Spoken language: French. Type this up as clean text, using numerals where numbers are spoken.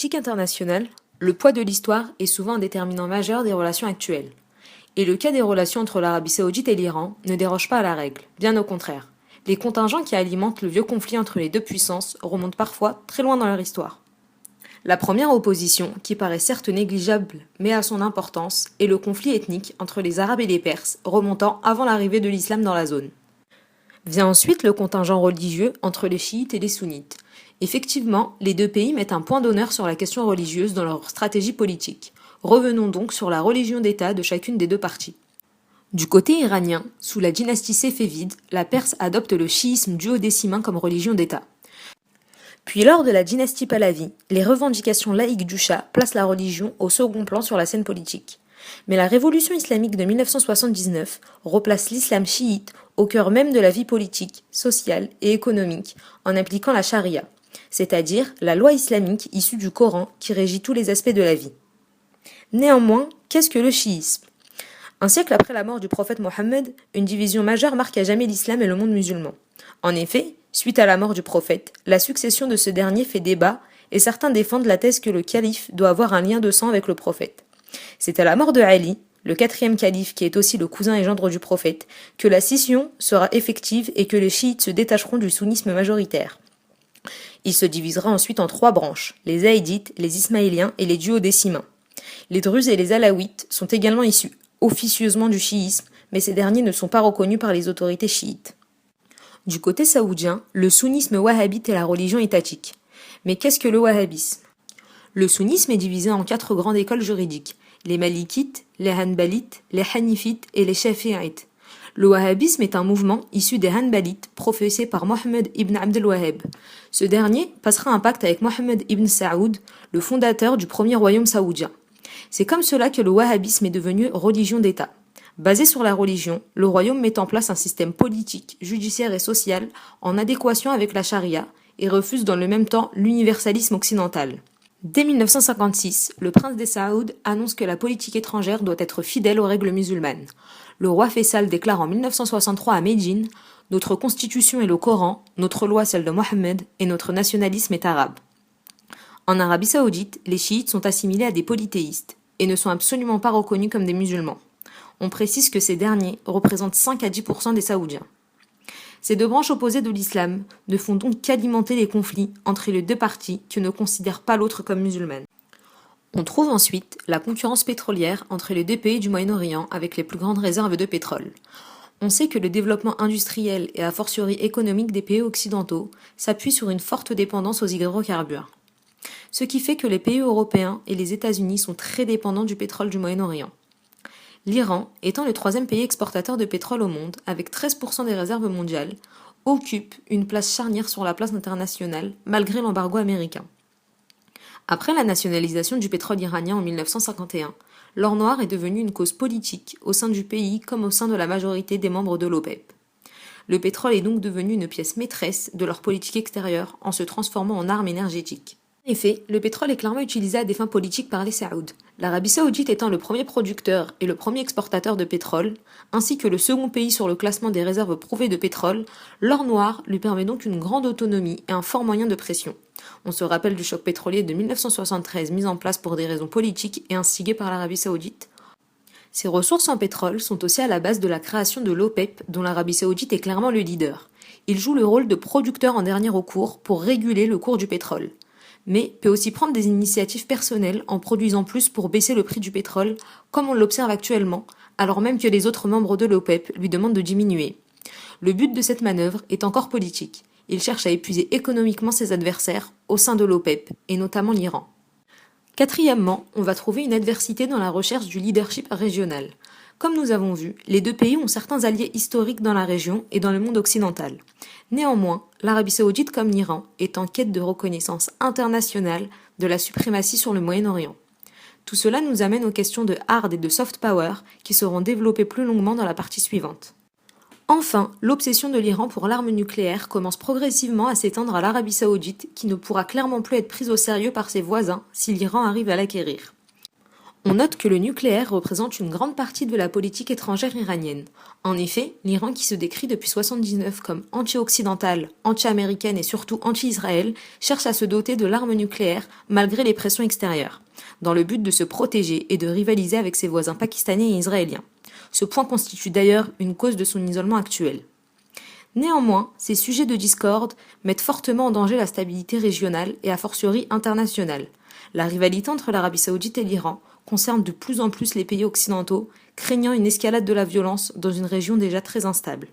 politique internationale, le poids de l'histoire est souvent un déterminant majeur des relations actuelles. Et le cas des relations entre l'Arabie Saoudite et l'Iran ne déroge pas à la règle, bien au contraire. Les contingents qui alimentent le vieux conflit entre les deux puissances remontent parfois très loin dans leur histoire. La première opposition, qui paraît certes négligeable mais a son importance, est le conflit ethnique entre les Arabes et les Perses, remontant avant l'arrivée de l'islam dans la zone. Vient ensuite le contingent religieux entre les chiites et les sunnites. Effectivement, les deux pays mettent un point d'honneur sur la question religieuse dans leur stratégie politique. Revenons donc sur la religion d'État de chacune des deux parties. Du côté iranien, sous la dynastie séfévide, la Perse adopte le chiisme duodécimain comme religion d'État. Puis lors de la dynastie Pahlavi, les revendications laïques du Shah placent la religion au second plan sur la scène politique. Mais la révolution islamique de 1979 replace l'islam chiite au cœur même de la vie politique, sociale et économique en appliquant la charia, c'est-à-dire la loi islamique issue du Coran qui régit tous les aspects de la vie. Néanmoins, qu'est-ce que le chiisme ? Un siècle après la mort du prophète Mohammed, une division majeure marque à jamais l'islam et le monde musulman. En effet, suite à la mort du prophète, la succession de ce dernier fait débat et certains défendent la thèse que le calife doit avoir un lien de sang avec le prophète. C'est à la mort de Ali, le quatrième calife qui est aussi le cousin et gendre du prophète, que la scission sera effective et que les chiites se détacheront du sunnisme majoritaire. Il se divisera ensuite en trois branches, les zaïdites, les ismaéliens et les duodécimains. Les druzes et les alaouites sont également issus officieusement du chiisme, mais ces derniers ne sont pas reconnus par les autorités chiites. Du côté saoudien, le sunnisme wahhabite est la religion étatique. Mais qu'est-ce que le wahhabisme ? Le sunnisme est divisé en 4 grandes écoles juridiques, les malikites, les hanbalites, les hanifites et les shafi'ites. Le wahhabisme est un mouvement issu des hanbalites professé par Mohammed ibn Abd al-Wahhab. Ce dernier passera un pacte avec Mohammed ibn Saoud, le fondateur du premier royaume saoudien. C'est comme cela que le wahhabisme est devenu religion d'État. Basé sur la religion, le royaume met en place un système politique, judiciaire et social en adéquation avec la charia et refuse dans le même temps l'universalisme occidental. Dès 1956, le prince des Saouds annonce que la politique étrangère doit être fidèle aux règles musulmanes. Le roi Faisal déclare en 1963 à Médine « Notre constitution est le Coran, notre loi celle de Mohammed et notre nationalisme est arabe ». En Arabie Saoudite, les chiites sont assimilés à des polythéistes et ne sont absolument pas reconnus comme des musulmans. On précise que ces derniers représentent 5 à 10% des Saoudiens. Ces deux branches opposées de l'islam ne font donc qu'alimenter les conflits entre les deux parties qui ne considèrent pas l'autre comme musulmane. On trouve ensuite la concurrence pétrolière entre les deux pays du Moyen-Orient avec les plus grandes réserves de pétrole. On sait que le développement industriel et a fortiori économique des pays occidentaux s'appuie sur une forte dépendance aux hydrocarbures. Ce qui fait que les pays européens et les États-Unis sont très dépendants du pétrole du Moyen-Orient. L'Iran, étant le 3e pays exportateur de pétrole au monde, avec 13% des réserves mondiales, occupe une place charnière sur la place internationale, malgré l'embargo américain. Après la nationalisation du pétrole iranien en 1951, l'or noir est devenu une cause politique au sein du pays comme au sein de la majorité des membres de l'OPEP. Le pétrole est donc devenu une pièce maîtresse de leur politique extérieure en se transformant en arme énergétique. En effet, le pétrole est clairement utilisé à des fins politiques par les Saouds. L'Arabie Saoudite étant le premier producteur et le premier exportateur de pétrole, ainsi que le second pays sur le classement des réserves prouvées de pétrole, l'or noir lui permet donc une grande autonomie et un fort moyen de pression. On se rappelle du choc pétrolier de 1973 mis en place pour des raisons politiques et instigé par l'Arabie Saoudite. Ces ressources en pétrole sont aussi à la base de la création de l'OPEP, dont l'Arabie Saoudite est clairement le leader. Il joue le rôle de producteur en dernier recours pour réguler le cours du pétrole, mais peut aussi prendre des initiatives personnelles en produisant plus pour baisser le prix du pétrole, comme on l'observe actuellement, alors même que les autres membres de l'OPEP lui demandent de diminuer. Le but de cette manœuvre est encore politique. Il cherche à épuiser économiquement ses adversaires au sein de l'OPEP, et notamment l'Iran. Quatrièmement, on va trouver une adversité dans la recherche du leadership régional. Comme nous avons vu, les deux pays ont certains alliés historiques dans la région et dans le monde occidental. Néanmoins, l'Arabie Saoudite comme l'Iran est en quête de reconnaissance internationale de la suprématie sur le Moyen-Orient. Tout cela nous amène aux questions de hard et de soft power qui seront développées plus longuement dans la partie suivante. Enfin, l'obsession de l'Iran pour l'arme nucléaire commence progressivement à s'étendre à l'Arabie Saoudite qui ne pourra clairement plus être prise au sérieux par ses voisins si l'Iran arrive à l'acquérir. On note que le nucléaire représente une grande partie de la politique étrangère iranienne. En effet, l'Iran, qui se décrit depuis 1979 comme anti-occidentale, anti-américaine et surtout anti-Israël, cherche à se doter de l'arme nucléaire malgré les pressions extérieures, dans le but de se protéger et de rivaliser avec ses voisins pakistanais et israéliens. Ce point constitue d'ailleurs une cause de son isolement actuel. Néanmoins, ces sujets de discorde mettent fortement en danger la stabilité régionale et a fortiori internationale. La rivalité entre l'Arabie saoudite et l'Iran concerne de plus en plus les pays occidentaux, craignant une escalade de la violence dans une région déjà très instable.